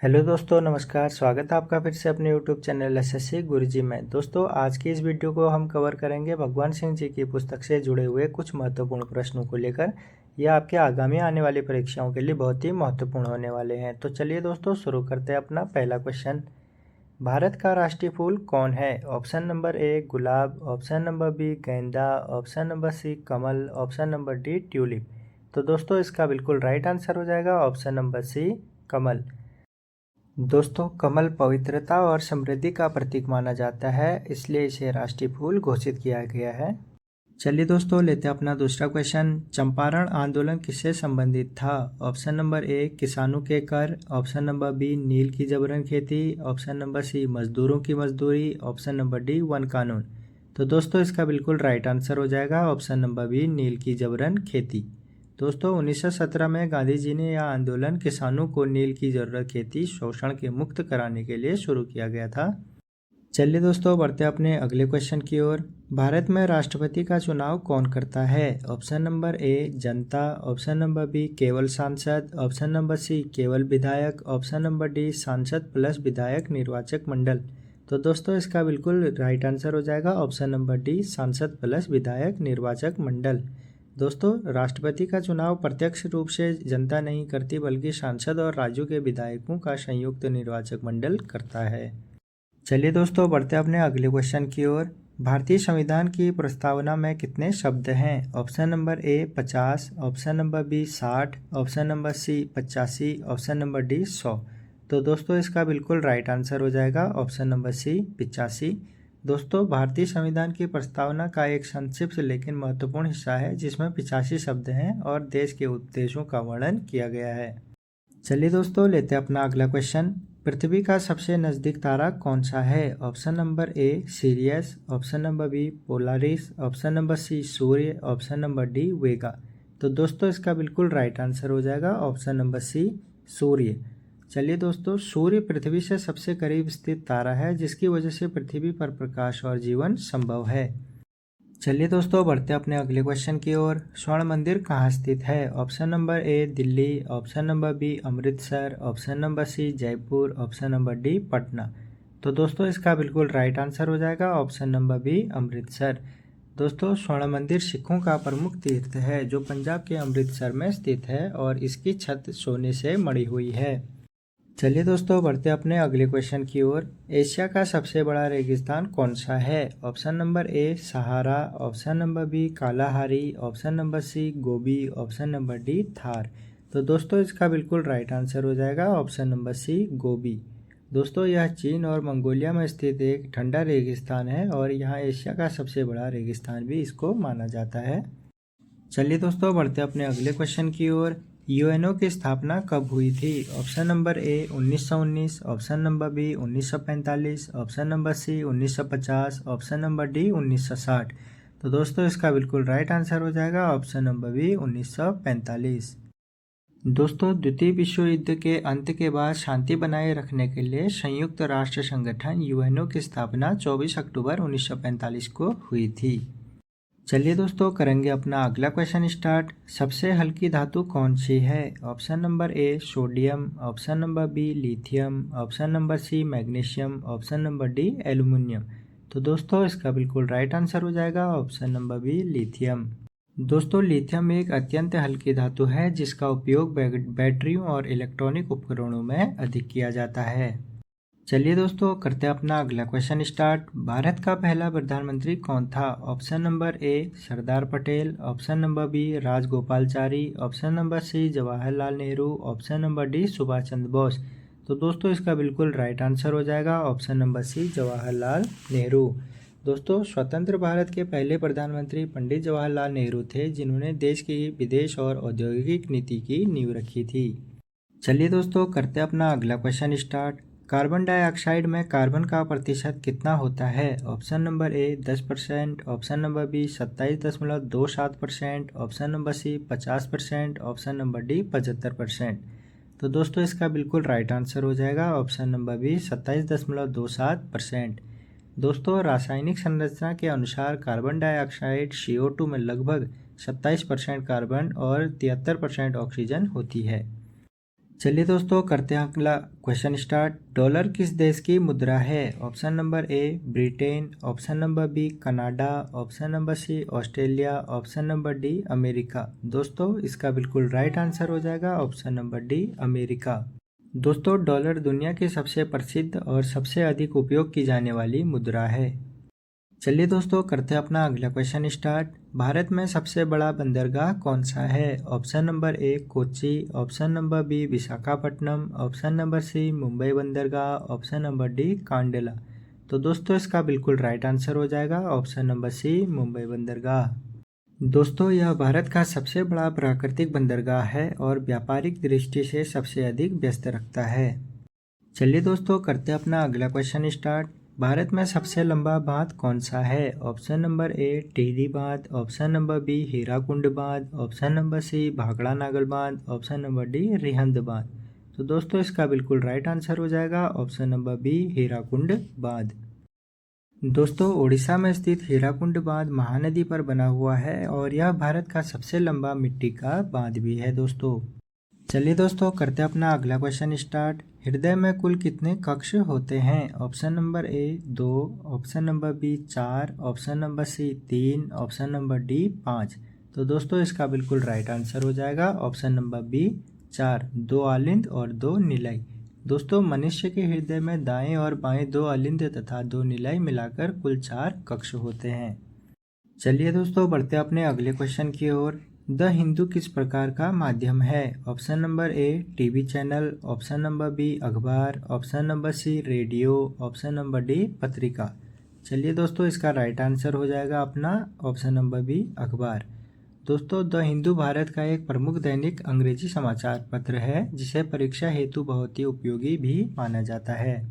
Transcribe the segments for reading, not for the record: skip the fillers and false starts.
Hello दोस्तों, नमस्कार। स्वागत है आपका फिर से अपने यूट्यूब चैनल एसएससी गुरुजी में। दोस्तों, आज की इस वीडियो को हम कवर करेंगे भगवान सिंह जी की पुस्तक से जुड़े हुए कुछ महत्वपूर्ण प्रश्नों को लेकर। यह आपके आगामी आने वाली परीक्षाओं के लिए बहुत ही महत्वपूर्ण होने वाले हैं। तो चलिए दोस्तों, शुरू करते हैं अपना पहला क्वेश्चन। भारत का राष्ट्रीय फूल कौन है? ऑप्शन नंबर ए गुलाब, ऑप्शन नंबर बी गेंदा, ऑप्शन नंबर सी कमल, ऑप्शन नंबर डी ट्यूलिप। तो दोस्तों, इसका बिल्कुल राइट आंसर हो जाएगा ऑप्शन नंबर सी कमल। दोस्तों, कमल पवित्रता और समृद्धि का प्रतीक माना जाता है, इसलिए इसे राष्ट्रीय फूल घोषित किया गया है। चलिए दोस्तों, लेते हैं अपना दूसरा क्वेश्चन। चंपारण आंदोलन किससे संबंधित था? ऑप्शन नंबर ए किसानों के कर, ऑप्शन नंबर बी नील की जबरन खेती, ऑप्शन नंबर सी मजदूरों की मजदूरी, ऑप्शन नंबर डी वन कानून। तो दोस्तों, इसका बिल्कुल राइट आंसर हो जाएगा ऑप्शन नंबर बी नील की जबरन खेती। दोस्तों, 1917 में गांधी जी ने यह आंदोलन किसानों को नील की जरूरत खेती शोषण के मुक्त कराने के लिए शुरू किया गया था। चलिए दोस्तों, बढ़ते अपने अगले क्वेश्चन की ओर। भारत में राष्ट्रपति का चुनाव कौन करता है? ऑप्शन नंबर ए जनता, ऑप्शन नंबर बी केवल सांसद, ऑप्शन नंबर सी केवल विधायक, ऑप्शन नंबर डी सांसद प्लस विधायक निर्वाचक मंडल। तो दोस्तों, इसका बिल्कुल राइट आंसर हो जाएगा ऑप्शन नंबर डी सांसद प्लस विधायक निर्वाचक मंडल। दोस्तों, राष्ट्रपति का चुनाव प्रत्यक्ष रूप से जनता नहीं करती, बल्कि सांसद और राज्यों के विधायकों का संयुक्त निर्वाचक मंडल करता है। चलिए दोस्तों, बढ़ते अपने अगले क्वेश्चन की ओर। भारतीय संविधान की प्रस्तावना में कितने शब्द हैं? Option number A 50, option number B 60, option number C 85, option number D 100। तो दोस्तों, इसका बिल्कुल राइट आंसर हो जाएगा ऑप्शन नंबर सी 85। दोस्तों, भारतीय संविधान की प्रस्तावना का एक संक्षिप्त लेकिन महत्वपूर्ण हिस्सा है, जिसमें 85 शब्द हैं और देश के उद्देश्यों का वर्णन किया गया है। चलिए दोस्तों, लेते हैं अपना अगला क्वेश्चन। पृथ्वी का सबसे नज़दीक तारा कौन सा है? Option number A Sirius, option number B Polaris, option number C सूर्य, ऑप्शन नंबर डी वेगा। तो दोस्तों, इसका बिल्कुल राइट आंसर हो जाएगा ऑप्शन नंबर सी सूर्य। चलिए दोस्तों, सूर्य पृथ्वी से सबसे करीब स्थित तारा है, जिसकी वजह से पृथ्वी पर प्रकाश और जीवन संभव है। चलिए दोस्तों, बढ़ते अपने अगले क्वेश्चन की ओर। स्वर्ण मंदिर कहाँ स्थित है? Option number A Delhi, option number B Amritsar, option number C Jaipur, option number D Patna. तो दोस्तों, इसका बिल्कुल राइट आंसर हो जाएगा ऑप्शन नंबर बी अमृतसर। दोस्तों, स्वर्ण मंदिर सिखों का प्रमुख तीर्थ है, जो पंजाब के अमृतसर में स्थित है और इसकी छत सोने से मढ़ी हुई है। चलिए दोस्तों, बढ़ते अपने अगले क्वेश्चन की ओर। एशिया का सबसे बड़ा रेगिस्तान कौन सा है? Option number A Sahara, option number B Kalahari, option number C Gobi, option number D Thar. तो दोस्तों, इसका बिल्कुल राइट आंसर हो जाएगा ऑप्शन नंबर सी गोबी। दोस्तों, यह चीन और मंगोलिया में स्थित एक ठंडा रेगिस्तान है और यहाँ एशिया का सबसे बड़ा रेगिस्तान भी इसको माना जाता है। चलिए दोस्तों, बढ़ते अपने अगले क्वेश्चन की ओर। यूएनओ की स्थापना कब हुई थी? Option number A 1919, option number B 1945, option number C 1950, option number D 1960। तो दोस्तों, इसका बिल्कुल राइट आंसर हो जाएगा ऑप्शन नंबर बी 1945। दोस्तों, द्वितीय विश्व युद्ध के अंत के बाद शांति बनाए रखने के लिए संयुक्त राष्ट्र संगठन यूएनओ की स्थापना 24 अक्टूबर 1945 को हुई थी। चलिए दोस्तों, करेंगे अपना अगला क्वेश्चन स्टार्ट। सबसे हल्की धातु कौन सी है? Option number A sodium, option number B lithium, option number C magnesium, option number D aluminium. तो दोस्तों, इसका बिल्कुल राइट आंसर हो जाएगा ऑप्शन नंबर बी लिथियम। दोस्तों, लिथियम एक अत्यंत हल्की धातु है, जिसका उपयोग बैटरियों और इलेक्ट्रॉनिक उपकरणों में अधिक किया जाता है। चलिए दोस्तों, करते हैं अपना अगला क्वेश्चन स्टार्ट। भारत का पहला प्रधानमंत्री कौन था? Option number A Sardar Patel, option number B Rajagopalachari, option number C Jawaharlal Nehru, option number D Subhash Chandra Bose. तो दोस्तों, इसका बिल्कुल राइट आंसर हो जाएगा option number C Jawaharlal Nehru. दोस्तों, स्वतंत्र भारत के पहले प्रधानमंत्री पंडित जवाहरलाल नेहरू थे, जिन्होंने देश की विदेश और औद्योगिक नीति की नींव रखी थी। चलिए दोस्तों, करते हैं अपना अगला क्वेश्चन स्टार्ट। कार्बन डाइऑक्साइड में कार्बन का प्रतिशत कितना होता है? Option number A 10%, option number B 27.27%, option number C 50%, option number D 75%। तो दोस्तों, इसका बिल्कुल राइट आंसर हो जाएगा ऑप्शन नंबर बी 27.27%। दोस्तों, रासायनिक संरचना के अनुसार कार्बन डाइऑक्साइड CO2 में लगभग 27% कार्बन और 73% ऑक्सीजन होती है। चलिए दोस्तों, करते हैं अगला क्वेश्चन स्टार्ट। डॉलर किस देश की मुद्रा है? Option number A Britain, option number B Canada, option number C Australia, option number D America. दोस्तों इसका बिल्कुल राइट आंसर हो जाएगा ऑप्शन नंबर डी अमेरिका। दोस्तों डॉलर दुनिया की सबसे प्रसिद्ध और सबसे अधिक उपयोग की जाने वाली मुद्रा है। चलिए दोस्तों, करते हैं अपना अगला क्वेश्चन स्टार्ट। भारत में सबसे बड़ा बंदरगाह कौन सा है? Option number A Kochi, option number B Visakhapatnam, option number C Mumbai बंदरगाह, ऑप्शन नंबर डी कांडला। तो दोस्तों इसका बिल्कुल राइट आंसर हो जाएगा ऑप्शन नंबर सी मुंबई बंदरगाह। दोस्तों यह भारत का सबसे बड़ा प्राकृतिक बंदरगाह है और व्यापारिक दृष्टि से सबसे अधिक व्यस्त रखता है। चलिए दोस्तों, करते हैं अपना अगला क्वेश्चन स्टार्ट। भारत में सबसे लंबा बांध कौन सा है? ऑप्शन नंबर ए टिहरी बांध, ऑप्शन नंबर बी हीराकुंड बांध, option number C Bhakra Nangal बांध, ऑप्शन नंबर डी रिहंद बांध। तो दोस्तों इसका बिल्कुल राइट आंसर हो जाएगा ऑप्शन नंबर बी हीराकुंड बांध। दोस्तों उड़ीसा में स्थित हीराकुंड बांध महानदी पर बना हुआ है और यह भारत का सबसे लंबा मिट्टी का बांध भी है दोस्तों। चलिए दोस्तों, करते हैं अपना अगला क्वेश्चन स्टार्ट। हृदय में कुल कितने कक्ष होते हैं? Option number A 2, option number B 4, option number C 3, option number D 5। तो दोस्तों इसका बिल्कुल राइट आंसर हो जाएगा ऑप्शन नंबर बी 4, 2 आलिंद और 2 निलय। दोस्तों मनुष्य के हृदय में दाएं और बाएं 2 आलिंद तथा 2 निलय मिलाकर कुल 4 कक्ष होते हैं। चलिए दोस्तों, बढ़ते अपने अगले क्वेश्चन की ओर। द हिंदू किस प्रकार का माध्यम है? Option number A TV channel, option number B अखबार, option number C radio, option number D पत्रिका। चलिए दोस्तों इसका राइट आंसर हो जाएगा अपना ऑप्शन नंबर बी अखबार। दोस्तों द हिंदू भारत का एक प्रमुख दैनिक अंग्रेजी समाचार पत्र है जिसे परीक्षा हेतु बहुत ही उपयोगी भी माना जाता है।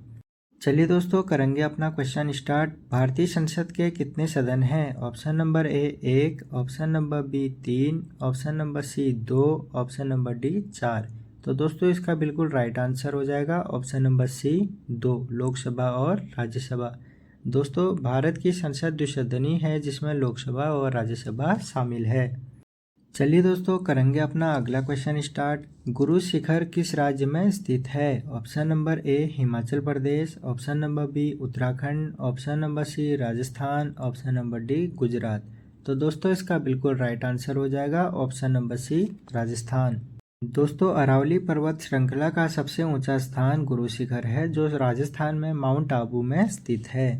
चलिए दोस्तों, करेंगे अपना क्वेश्चन स्टार्ट। भारतीय संसद के कितने सदन हैं? Option number A 1, option number B 3, option number C 2, option number D 4। तो दोस्तों इसका बिल्कुल राइट आंसर हो जाएगा ऑप्शन नंबर सी 2, लोकसभा और राज्यसभा। दोस्तों भारत की संसद द्विसदनी है जिसमें लोकसभा और राज्यसभा शामिल है। चलिए दोस्तों, करेंगे अपना अगला क्वेश्चन स्टार्ट। गुरु शिखर किस राज्य में स्थित है? Option number A Himachal Pradesh, option number B Uttarakhand, option number C Rajasthan, option number D Gujarat. तो दोस्तों इसका बिल्कुल राइट आंसर हो जाएगा ऑप्शन नंबर सी राजस्थान। दोस्तों अरावली पर्वत श्रृंखला का सबसे ऊंचा स्थान गुरु शिखर है जो राजस्थान में माउंट आबू में स्थित है।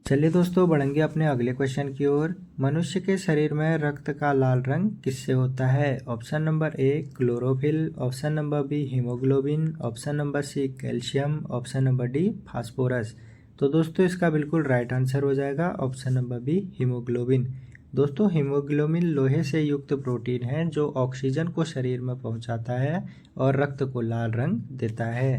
चलिए दोस्तों, बढ़ेंगे अपने अगले क्वेश्चन की ओर। मनुष्य के शरीर में रक्त का लाल रंग किससे होता है? Option number A chlorophyll, option number B haemoglobin, option number C calcium, option number D phosphorus. तो दोस्तों इसका बिल्कुल राइट आंसर हो जाएगा ऑप्शन नंबर बी हीमोग्लोबिन। दोस्तों हीमोग्लोबिन लोहे से युक्त प्रोटीन है जो ऑक्सीजन को शरीर में पहुंचाता है और रक्त को लाल रंग देता है।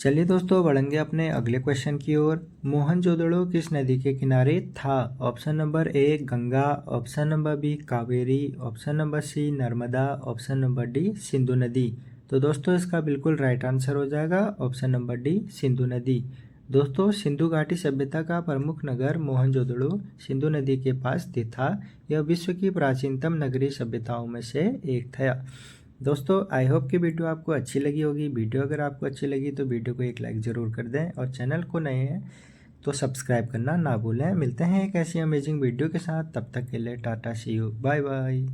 चलिए दोस्तों, बढ़ेंगे अपने अगले क्वेश्चन की ओर। मोहनजोदड़ो किस नदी के किनारे था? Option number A Ganga, option number B Kaveri, option number C Narmada, option number D Sindhu नदी। तो दोस्तों इसका बिल्कुल राइट आंसर हो जाएगा ऑप्शन नंबर डी सिंधु नदी। दोस्तों सिंधु घाटी सभ्यता का प्रमुख नगर मोहनजोदड़ो सिंधु नदी के पास स्थित था। यह विश्व की प्राचीनतम नगरीय सभ्यताओं में से एक था। दोस्तों आई होप कि वीडियो आपको अच्छी लगी होगी। वीडियो अगर आपको अच्छी लगी तो वीडियो को एक लाइक ज़रूर कर दें और चैनल को नए हैं तो सब्सक्राइब करना ना भूलें। मिलते हैं एक ऐसी अमेजिंग वीडियो के साथ, तब तक के लिए टाटा सी यू, बाय बाय।